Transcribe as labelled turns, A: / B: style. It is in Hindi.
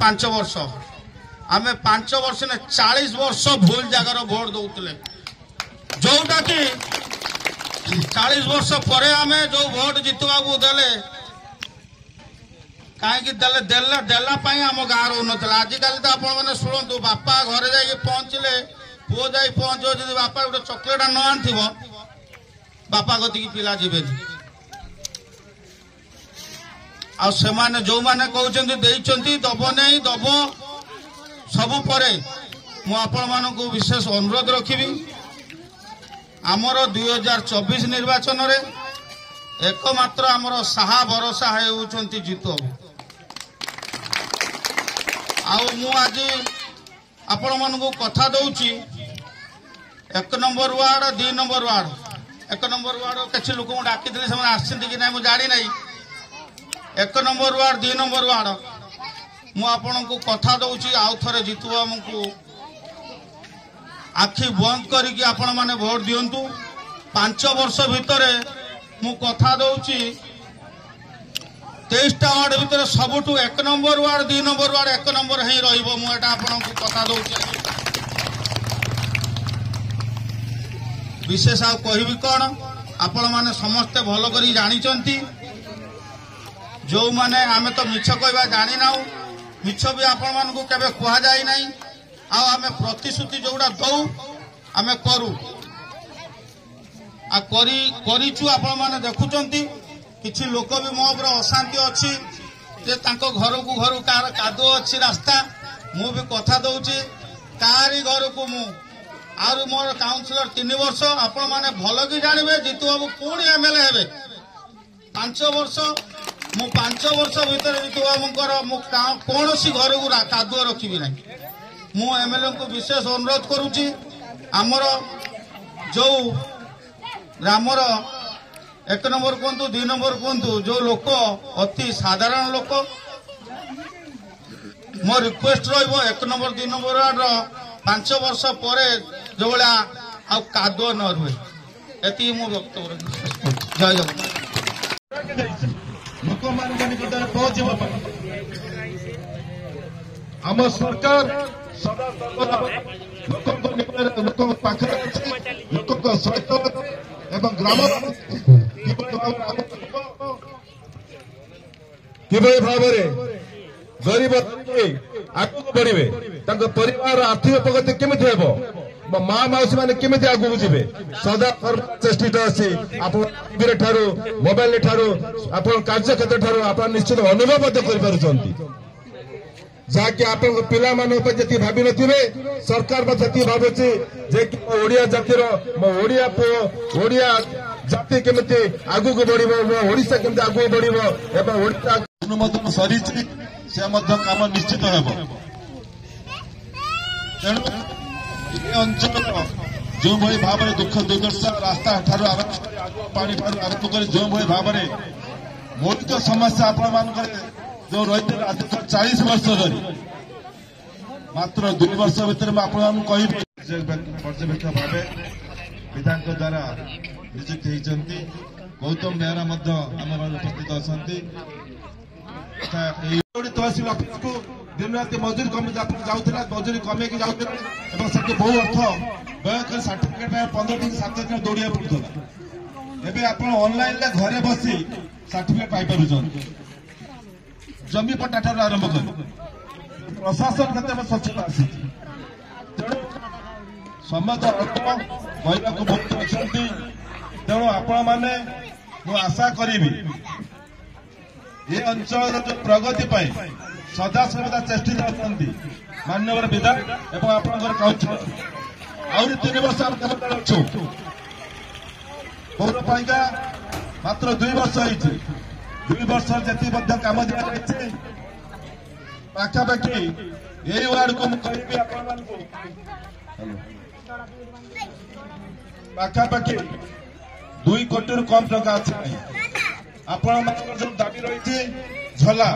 A: 5 वर्ष आमे 5 वर्ष ने 40 वर्ष भूल जगार भोट दौले जोटा कि 40 वर्ष पर आमे जो भोट जितवा देले कहीं देला आम गाँव रो ना आजिकल तो आपण मैंने शुणु बापा घरे जा पहुँचले पुओ जा पहुँचो जब बापा गोटे चॉकलेट न आनी बापा गति पिला जीवे आने जो मैंने कहते दब नहीं दब सबु परे मु विशेष अनुरोध रखी आमर 2024 निर्वाचन रे एकमात्र आमर साहा भरोसा होती जीतु आज आपण मानू कथा दौची 1 number ward 2 number ward 1 number ward किसी लोक डाकी कि ना जानी ना 1 नंबर वार्ड 2 नंबर वार्ड मुझे कथा दौची आउ थे जीतु आमको आखि बंद करके आपण माने भोट दिंतु 5 वर्ष भितर मु कथा दौची 23टा वार्ड भितर सबुठु 1 number ward 2 number ward 1 number ही रहिबो मु एटा आपनको कथा दौची विशेष आ कहबी कौन आपण माने समस्ते भल करी जानी चंती जो माने आमे तो मिछ कहबा जानी नाउ मिछ भी आपण मानको केबे कुहा जाई नाही आमे प्रतिश्रुति जोड़ा दौ आमे करू आ करिचु आपण माने देखुचंती किछि लोक भी मो ऊपर अशांति अच्छी जे तांको घर को घर कार कादो अच्छी रास्ता मु भी कथा दौची कारी घर को मु आरु मोर काउंसिलर 3 वर्ष आपण माने भल कि जानबे जीतु बाबू पुणी एमएलए हेबे 5 वर्ष मु 5 वर्ष भीतर जीतु बाबूकर मु कौन सी घर को कादुआ रखी ना मु एमएलए को विशेष अनुरोध करुची आमर जो ग्रामर 1 नंबर कहतु 2 नंबर कहतु जो लोक अति साधारण लोक मो रिक्वेस्ट रहिबो 1 नंबर 2 नंबर वार्ड 5 वर्ष पर जो भाया आ कादुआ न रुए एति मो वक्तव्य जय जगन्नाथ
B: लोक मान निकट पहुंचब आम सरकार सदा सर्वदा लोक पाखे लोक सहित एवं ग्राम किभली भाव गरीब आगू बढ़े परिवार आर्थिक प्रगति केमी हे माँ मौसी मैंने केमी आगू जी सदा चेष्टित अच्छी टीवी ठारू मोबाइल ठारू आप कार्यक्षेत्र ठारू आप निश्चित अनुभव कर जहाँकि आप पिला जी भावी थे सरकार भावुची जे कि ओडिया जातिर मो ओडिया पुओ ओडिया जाति केमिति आगू को बढ़िबो मो ओडिशा केमिति आगू बढ़िबो एवं ओडिशा अनुमोदन सरीची से काम निश्चित हेबो तेणु ए अंचल जो भाई भाव में दुख दुर्दशा रास्ता ठारू आरंभ कर पानी ठारू आरंभ कर जो भाई भाव में मौलिक समस्या आपण मान जो रही 40 वर्ष धरी मात्र 2 वर्ष भीतर कही पर्यवेक्षक भाव विधान द्वारा नियुक्त होती गौतम बेहरा आम उपस्थित अच्छा तहसिल अफिस को दिन रात मजूरी कमी जाऊला मजूरी कमे जाऊला बहु अर्थ व्यय कर सर्टिफिकेट 15 दिन 7 दिन दौड़ा पड़ूला एवं आप ऑनलाइन घरे बसी सर्टिफिकेट पाई जमी पट्टा ठार आरंभ कर प्रशासन क्षेत्र में स्वच्छता आसी तेणु समस्त अल्प कहला बहुत अच्छा तेणु आपण मैंने आशा करी ये अंचल जो प्रगति सदा सर्वदा चेष्टित अच्छा माननीय विधायक एवं आपंकर काउंसिलर आहरी 3 वर्ष आम कम अच्छु पौर पालिका मात्र 2 वर्ष होती 2 वर्ष जी कम दिखाई पाखापाखि यही वार्ड को मुझे पाखापाखि 2 कोटी कम टका अच्छी आपण जो दाबी रही झला